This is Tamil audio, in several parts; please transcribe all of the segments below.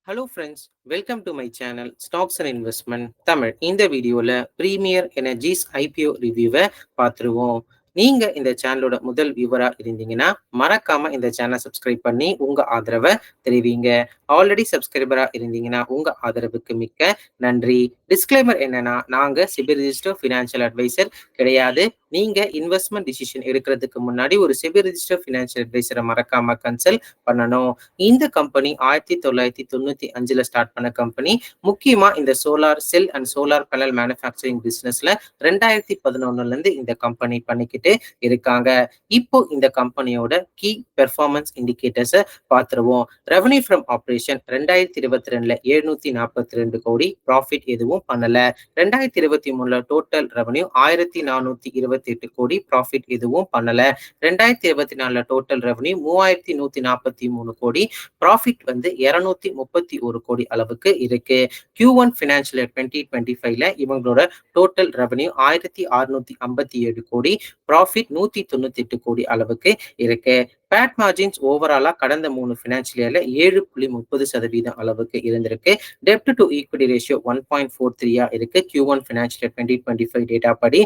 Hello friends, welcome to my channel stocks and investment Tamil. இந்த வீடியோவில் ப்ரீமியர் எனர்ஜிஸ் ஐபிஓ ரிவ்யூவை பார்த்துருவோம். நீங்க இந்த சேனலோட முதல் வியூவரா இருந்தீங்கன்னா மறக்காம இந்த சேனலை சப்ஸ்கிரைப் பண்ணி உங்க ஆதரவை தெரிவிங்க. ஆல்ரெடி சப்ஸ்கிரைபரா இருந்தீங்கன்னா உங்க ஆதரவுக்கு மிக்க நன்றி. டிஸ்க்ளைமர் என்னன்னா, நாங்க செபி ரிஜிஸ்டர் ஃபினான்ஷியல் அட்வைசர் கிடையாது. நீங்க இன்வெஸ்ட்மெண்ட் டிசிஷன் எடுக்கிறதுக்கு முன்னாடி ஒரு செபி ரிஜிஸ்டர் ஃபினான்ஷியல் அட்வைசரை மறக்காம கன்சல்ட் பண்ணணும். இந்த கம்பெனி 1995 ஸ்டார்ட் பண்ண கம்பெனி. முக்கியமா இந்த solar cell and solar panel manufacturing பிசினஸ்ல 2011 இருந்து இந்த கம்பெனி பண்ணிக்கிட்டு இருக்காங்க. இப்போ இந்த கம்பெனியோட கீ பெர்ஃபார்மன்ஸ் இண்டிகேட்டர்ஸை பார்த்துருவோம். ரெவன்யூ ஃப்ரம் ஆபரேஷன் 2022ல 742 கோடி, ப்ராஃபிட் எதுவும் பண்ணல. 2023ல டோட்டல் ரெவன்யூ 1428 கோடி, ப்ராஃபிட் எதுவும் பண்ணல. 2024ல டோட்டல் ரெவன்யூ 3143 கோடி, ப்ராஃபிட் வந்து 231 கோடி அளவுக்கு இருக்கு. Q1 ஃபினான்ஷியல் 2025ல இவங்களோட டோட்டல் ரெவன்யூ 1657 கோடி, ப்ராஃபிட் 198 கோடி அளவுக்கு இருக்கு. பேட் மார்ஜின்ஸ் ஓவராலா கடந்த 3 ஃபினான்ஷியல் இயர்ல 7.30% அளவுக்கு இருந்திருக்கு. டெப்ட் டு ஈக்விட்டி ரேஷியோ 1.43 இருக்கு. Q1 ஃபினான்ஷியல் 2025 டேட்டா படி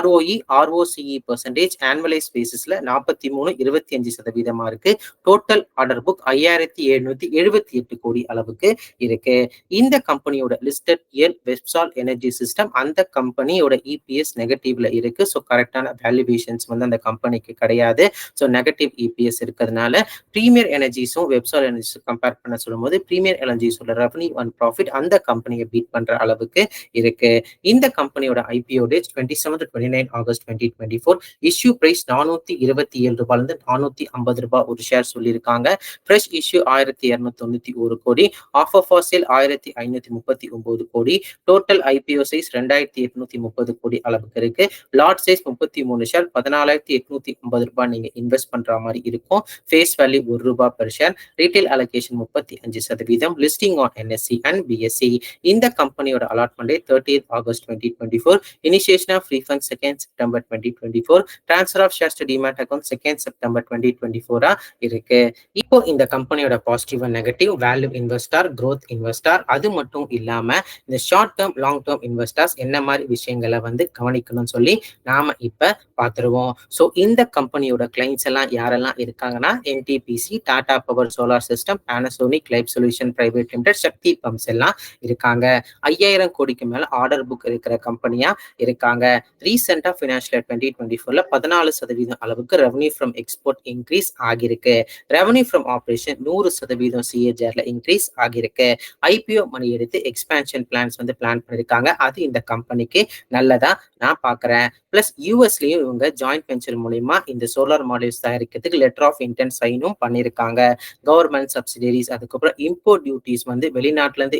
ROE ROCE பர்சன்டேஜ் ஆனுவலைஸ் பேசிஸ்ல 43.25% இருக்கு. டோட்டல் ஆர்டர் புக் 5778 கோடி அளவுக்கு இருக்கு. இந்த கம்பெனியோட லிஸ்டட் இயர் வெப்சால் எனர்ஜி சிஸ்டம், அந்த கம்பெனியோட EPS நெகட்டிவ்ல இருக்கு. ஸோ கரெக்டான வேல்யூவேஷன்ஸ் வந்து அந்த கம்பெனிக்கு கிடையாது. ஸோ நெகட்டிவ் EPS இருக்கிறதுனால பிரீமியர் எனர்ஜிஸும் வெப்சால் எனர்ஜிஸும் கம்பேர் பண்ண சொல்லும்போது பிரீமியர் எனர்ஜிஸோட ரெவன்யூ அண்ட் ப்ராஃபிட் அந்த கம்பெனியை பீட் பண்ற அளவுக்கு இருக்கு. இந்த கம்பெனியோட IPO date 27 to 29 August 2024. Issue price 427 ரூபாயிலிருந்து 450 ரூபாய் ஒரு ஷேர் சொல்லியிருக்காங்க. ஃப்ரெஷ் இஷ்யூ 1291 கோடி, ஆஃபர் ஃபார் சேல் 1539 கோடி, டோட்டல் IPO சைஸ் 2830 கோடி அளவுக்கு இருக்கு. லாட் சைஸ் 33 ஷேர், 14850 ரூபாய் நீங்க இன்வெஸ்ட் பண்ற மாதிரி இருக்கும். ஃபேஸ் வேல்யூ 1 ரூபாய் per share. Retail allocation 35%. Listing on NSE and BSE. இந்த கம்பெனியோட allotment 30th August 2024. Initiation of refund 2nd September 2024. Transfer of shares to demat account 2nd September 2024 இருக்கு. இப்போ இந்த கம்பெனியோட positive and negative, value investor, growth investor, அது மட்டும் இல்லாம இந்த short term long term investors என்ன மாதிரி விஷயங்களை வந்து கவனிக்கணும்னு சொல்லி நாம இப்ப பார்த்துருவோம். ஸோ இந்த கம்பெனியோட கிளைண்ட்ஸ் எல்லாம் யாரெல்லாம் இருக்காங்கன்னா NTPC, Tata power solar system, Panasonic life solution private limited, Shakti pumps எல்லாம் இருக்காங்க. 5000 கோடிக்கு மேல ஆர்டர் புக் இருக்கிற கம்பெனியா இருக்காங்க. ரீசெண்டா ஃபினான்ஷியல் 2024ல 14% அளவுக்கு ரெவன்யூ ஃப்ரம் எக்ஸ்போர்ட் இன்க்ரீஸ் ஆகிருக்கு. ரெவன்யூ ஃப்ரம் ஆபரேஷன் 100% CAGRல இன்க்ரீஸ் ஆகிருக்கு. IPO மணி எடுத்து எக்ஸ்பேன்ஷன் பிளான்ஸ் வந்து பிளான் பண்ணிருக்காங்க. அது இந்த கம்பெனிக்கு நல்லதா நான் பாக்குறேன். பிளஸ் யூஎஸ்லயும் இவங்க ஜாயிண்ட் வெஞ்சர் மூலியமா இந்த சோலார் மாடியூல்ஸ் தயாரிக்கிறதுக்கு லெட்டர் ஆஃப் இன்டென்ட் சைனும் பண்ணிருக்காங்க. கவர்மெண்ட் சப்சிடரிஸ், அதுக்கப்புறம் இம்போர்ட் டியூட்டிஸ் வந்து வெளிநாட்டுல இருந்து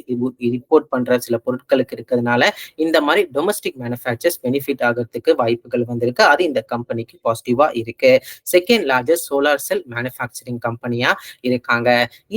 இம்போர்ட் பண்ற சில பொருட்களுக்கு இருக்கிறதுனால இந்த மாதிரி டொமஸ்டிக் மேனுஃபேக்சர்ஸ் பெனிஃபிட் ஆகிறதுக்கு வாய்ப்புகள் வந்திருக்கு. அது இந்த கம்பெனிக்கு பாசிட்டிவா இருக்கு. Second largest solar cell manufacturing கம்பெனியா இருக்காங்க.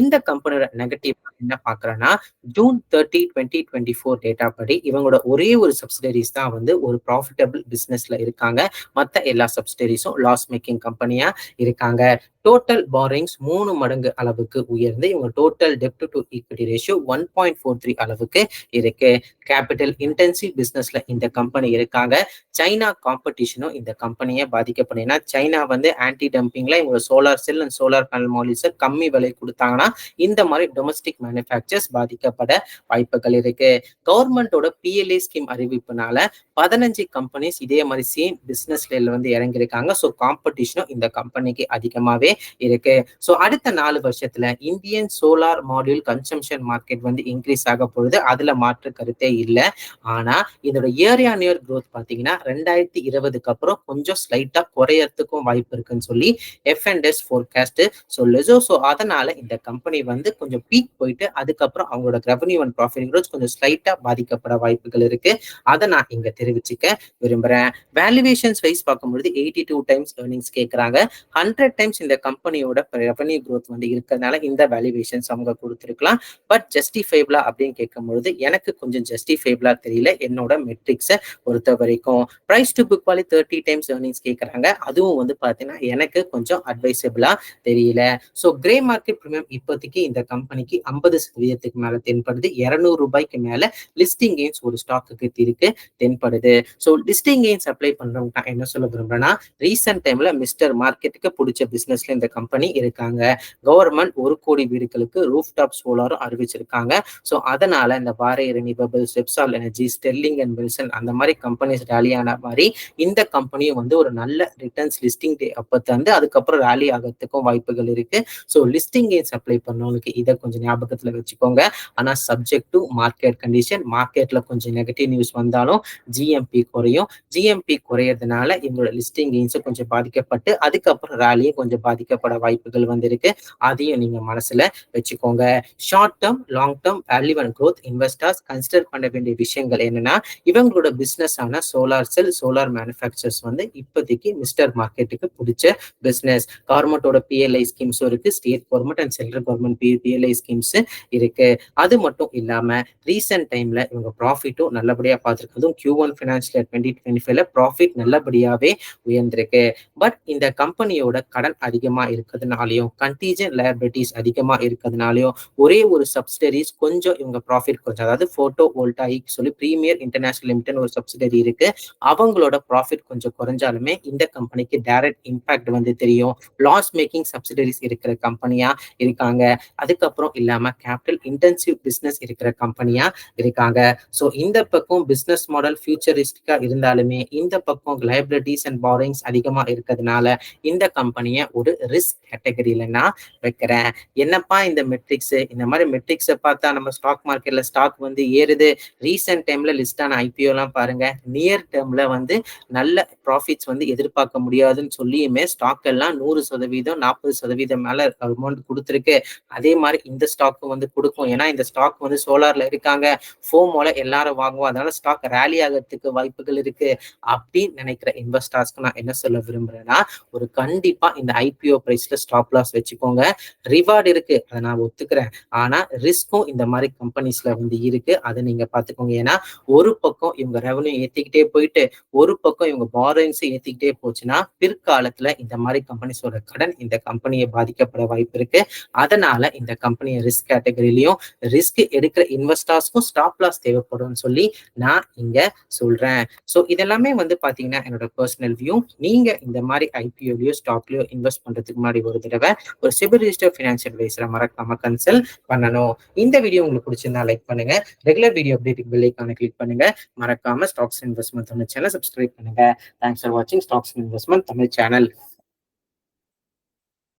இந்த கம்பெனியோட நெகட்டிவ் என்ன பாக்குறேன்னா, ஜூன் 30, 2024 டேட்டா படி இவங்களோட ஒரே ஒரு சப்சிடரிஸ் தான் வந்து ஒரு ப்ராஃபிட்டபிள் பிசினஸ்ல இருக்காங்க. மற்ற எல்லா சப்சிடரிஸும் லாஸ் மேக்கிங் கம்பெனியா இருக்காங்க. டோட்டல் பாரோயிங்ஸ் 3 மடங்கு அளவுக்கு உயர்ந்து இவங்க total dept to equity ratio 1.43 அளவுக்கு இருக்கு. கேபிட்டல் இன்டென்சிவ் பிசினஸ்ல இந்த கம்பெனி இருக்காங்க. சைனா காம்படிஷனும் இந்த கம்பெனியை பாதிக்கப்படும். ஏன்னா சைனா வந்து ஆன்டி டம்பிங்ல இவங்க solar cell and solar panel மாடியூல்ஸை கம்மி விலை கொடுத்தாங்கன்னா இந்த மாதிரி டொமஸ்டிக் மேனுஃபேக்சர்ஸ் பாதிக்கப்பட வாய்ப்புகள் இருக்கு. கவர்மெண்டோட PLA ஸ்கீம் அறிவிப்புனால 15 கம்பெனிஸ் இதே மாதிரி சேம் பிசினஸ்ல வந்து இறங்கியிருக்காங்க. ஸோ காம்படிஷனும் இந்த கம்பெனிக்கு அதிகமாவே இருக்கு. ஸோ அடுத்த 4 வருஷத்துல Indian solar module consumption market வந்து இன்க்ரீஸ் ஆக போகுது. அதுல மாற்று கருத்தே இல்லை. ஆனா இதோட இயர் ஆன் இயர் growth பாத்தீங்கன்னா 2020க்கு அப்புறம் கொஞ்சம் ஸ்லைட்டா குறையறதுக்கும் வாய்ப்பு இருக்குன்னு சொல்லி F&S ஃபோர்காஸ்ட் சொல்லுது. ஸோ அதனால இந்த கம்பெனி வந்து கொஞ்சம் பீக் போயிட்டு அதுக்கப்புறம் அவங்களோட ரெவன்யூ அண்ட் ப்ராஃபிட் growth கொஞ்சம் ஸ்லைட்டா பாதிக்கப்பட வாய்ப்புகள் இருக்கு. அதை நான் இங்க தெரிவிச்சுக்க விரும்புறேன். வேல்யூவேஷன்ஸ் வைஸ் பார்க்கும்போது 82 டைம்ஸ் earnings கேட்கறாங்க. 100 டைம்ஸ் இந்த கம்பெனியோட ரெவன்யூ growth வந்து இருக்கிறதுனால இந்த வேல்யூவேஷன்ஸ் அவங்க கொடுத்திருக்கலாம். பட் ஜஸ்டிஃபைபிளா அப்படின்னு கேட்கும்பொழுது எனக்கு கொஞ்சம் ஜஸ்டிஃபைபிளா தெரியல என்னோட மெட்ரிக்ஸை பொறுத்த வரைக்கும். Price to book value 30 times earnings கேட்கறாங்க. அதுவும் வந்து பாத்தீங்கன்னா எனக்கு கொஞ்சம் அட்வைசபிளா தெரியல. ஸோ கிரே மார்க்கெட் ப்ரீமியம் இப்போதைக்கு இந்த கம்பெனிக்கு 50% மேல தென்படுது. 200 ரூபாய்க்கு மேல லிஸ்டிங் கெயின்ஸ் ஒரு ஸ்டாக்குக்கு இருக்கு தென்படுது. ஸோ லிஸ்டிங் கெயின்ஸ் அப்ளை பண்றவங்க நான் என்ன சொல்ல விரும்புறேன்னா, ரீசெண்ட் டைம்ல மிஸ்டர் மார்க்கெட்டுக்கு பிடிச்ச பிசினஸ்ல இந்த கம்பெனி இருக்காங்க. கவர்மெண்ட் 1 கோடி வீடுகளுக்கு ரூஃப் டாப் சோலாரும் அறிவிச்சிருக்காங்க. ஸோ அதனால இந்த Waaree renewables, Websol energy, Sterling and Wilson அந்த மாதிரி கம்பெனிஸ் ரேலியான மாதிரி இந்த கம்பெனியும் வந்து ஒரு நல்ல ரிட்டர்ன்ஸ் லிஸ்டிங் டே அப்ப தந்து அதுக்கப்புறம் ரேலி ஆகிறதுக்கும் வாய்ப்புகள் இருக்கு. ஸோ லிஸ்டிங் கெயின்ஸ் அப்ளை பண்ணவங்களுக்கு இதை கொஞ்சம் ஞாபகத்துல வச்சுக்கோங்க. ஆனா சப்ஜெக்ட் டு மார்க்கெட் கண்டிஷன். மார்க்கெட்ல கொஞ்சம் நெகட்டிவ் நியூஸ் வந்தாலும் ஜிஎம்பி குறையும். ஜிஎம்பி குறையறதுனால இவங்களோட லிஸ்டிங் கெயின்ஸும் கொஞ்சம் பாதிக்கப்பட்டு அதுக்கப்புறம் ரேலியும் கொஞ்சம் பாதிக்கப்பட வாய்ப்புகள் வந்திருக்கு. அதையும் நீங்க மனசுல வச்சுக்கோங்க. Short term, long term value and growth investors consider பண்ண வேண்டிய விஷயங்கள் என்னன்னா, இவங்களோட பிசினஸ் ஆன சோலார் செல், சோலார் மேனுஃபேக்சர்ஸ் வந்து இப்போதைக்கு மிஸ்டர் மார்க்கெட்டுக்கு பிடிச்ச பிசினஸ். கவர்மெண்டோட பிஎல்ஐ ஸ்கீம்ஸும் இருக்கு. State government and central government PLI schemes இருக்கு. அது மட்டும் இல்லாம ரீசெண்ட் டைம்ல இவங்க ப்ராஃபிட்டும் நல்லபடியா பார்த்திருக்கு. அதுவும் Q1 ஃபினான்ஷியல் 2025ல ப்ராஃபிட் நல்லபடியாவே உயர்ந்திருக்கு. பட் இந்த கம்பெனியோட கடன் அதிகமா இருக்கிறதுனாலையும் கண்டிஜென்ட் லயபிலிட்டிஸ் அதிகமா இருக்கிறதுனாலையும் ஒரே ஒரு சப்சிடரிஸ் கொஞ்சம் இவங்க ப்ராஃபிட் கொஞ்சம், அதாவது போட்டோ வோல்டாயிக் சொல்லி பிரீமியர் இன்டர்நேஷனல் லிமிடெட் ஒரு சப்சிடரி இருக்கு. அவங்களோட ப்ராஃபிட் கொஞ்சம் குறைஞ்சாலுமே இந்த கம்பெனிக்கு டைரக்ட் இம்பாக்ட் வந்து தெரியும். லாஸ் மேக்கிங் சப்சிடரிஸ் இருக்கிற கம்பெனியா இருக்காங்க. அதுக்கப்புறம் இல்லாம கேபிட்டல் இன்டென்சிவ் பிசினஸ் இருக்கிற கம்பெனியா இருக்காங்க. ஸோ இந்த பக்கம் பிசினஸ் மாடல் ஃபியூச்சரிஸ்டிக்கா இருந்தாலுமே இந்த பக்கம் லைபிலிட்டிஸ் அண்ட் பாரோயிங்ஸ் அதிகமா இருக்கிறதுனால இந்த கம்பெனியை ஒரு ரிஸ்க் கேட்டகரியில நான் வைக்கிறேன். என்னப்பா இந்த மெட்ரிக்ஸ், இந்த மாதிரி மெட்ரிக்ஸை பார்த்தா நம்ம ஸ்டாக் மார்க்கெட்ல ஸ்டாக் வந்து ஏறுது. ரீசெண்ட் டைம்ல லிஸ்ட் ஆன ஐபிஓ எல்லாம் பாருங்க, நியர் டேர்ம்ல வந்து நல்ல ப்ராஃபிட்ஸ் வந்து எதிர்பார்க்க முடியாதுன்னு சொல்லியுமே ஸ்டாக் எல்லாம் 100%, 40% மேல அமௌண்ட் கொடுத்துருக்கு. அதே மாதிரி இந்த ஸ்டாக்கும் வந்து கொடுக்கும். ஏன்னா இந்த ஸ்டாக் வந்து சோலார்ல இருக்காங்க, ஃபோமோல எல்லாரும் வாங்குவோம், அதனால ஸ்டாக் ரேலி ஆகிறதுக்கு வாய்ப்புகள் இருக்கு அப்படின்னு நினைக்கிற இன்வெஸ்டர்ஸ்க்கு நான் என்ன சொல்ல விரும்புறேன்னா, ஒரு கண்டிப்பா இந்த ஐபிஓ பிரைஸ்ல ஸ்டாப் லாஸ் வச்சுக்கோங்க. ரிவார்டு இருக்கு, அதை நான் ஒத்துக்கிறேன். ஆனா ரிஸ்க்கும் இந்த மாதிரி கம்பெனிஸ்ல வந்து இருக்கு, அதை நீங்க பாத்துக்கோங்க. ஏன்னா ஒரு பக்கம் இவங்க ரெவன்யூ ஏத்திக்கிட்டே போயிட்டு ஒரு பக்கம் இவங்க பாரோயிங்ஸ் ஏத்திக்கிட்டே போச்சுன்னா பிற்காலத்துல இந்த மாதிரி கம்பெனிஸோட கடன் இந்த கம்பெனியை பாதிக்கப்பட வாய்ப்பு இருக்கு. அதனால இந்த கம்பெனியை ரிஸ்க் கேட்டகரியிலையும் ரிஸ்க் எடுக்கிற இன்வெஸ்டர்ஸ்க்கும் ஸ்டாப் லாஸ் தேவைப்படும் சொல்லி நான் இங்க சொல்றேன். ஸோ இதெல்லாமே வந்து பாத்தீங்கன்னா என்னோட பர்சனல் வியூ. நீங்க இந்த மாதிரி ஐபிஓலயோ ஸ்டாக்லயோ இன்வெஸ்ட் பண்றதுக்கு முன்னாடி ஒரு தடவை ஒரு செபி ரிஜிஸ்டர்ட் ஃபினான்ஷியல் அட்வைசரை மறக்காம கன்சல்ட் பண்ணணும். இந்த வீடியோ உங்களுக்கு பிடிச்சிருந்தா லைக் பண்ணுங்க. ரெகுலர் வீடியோ அப்டேட் பெல் ஐகானை கிளிக் பண்ணுங்க. மறக்காம stocks investment Tamil channel subscribe பண்ணுங்க. தேங்க்ஸ் ஃபார் வாட்சிங் ஸ்டாக்ஸ் இன்வெஸ்ட்மெண்ட் தமிழ் சேனல்.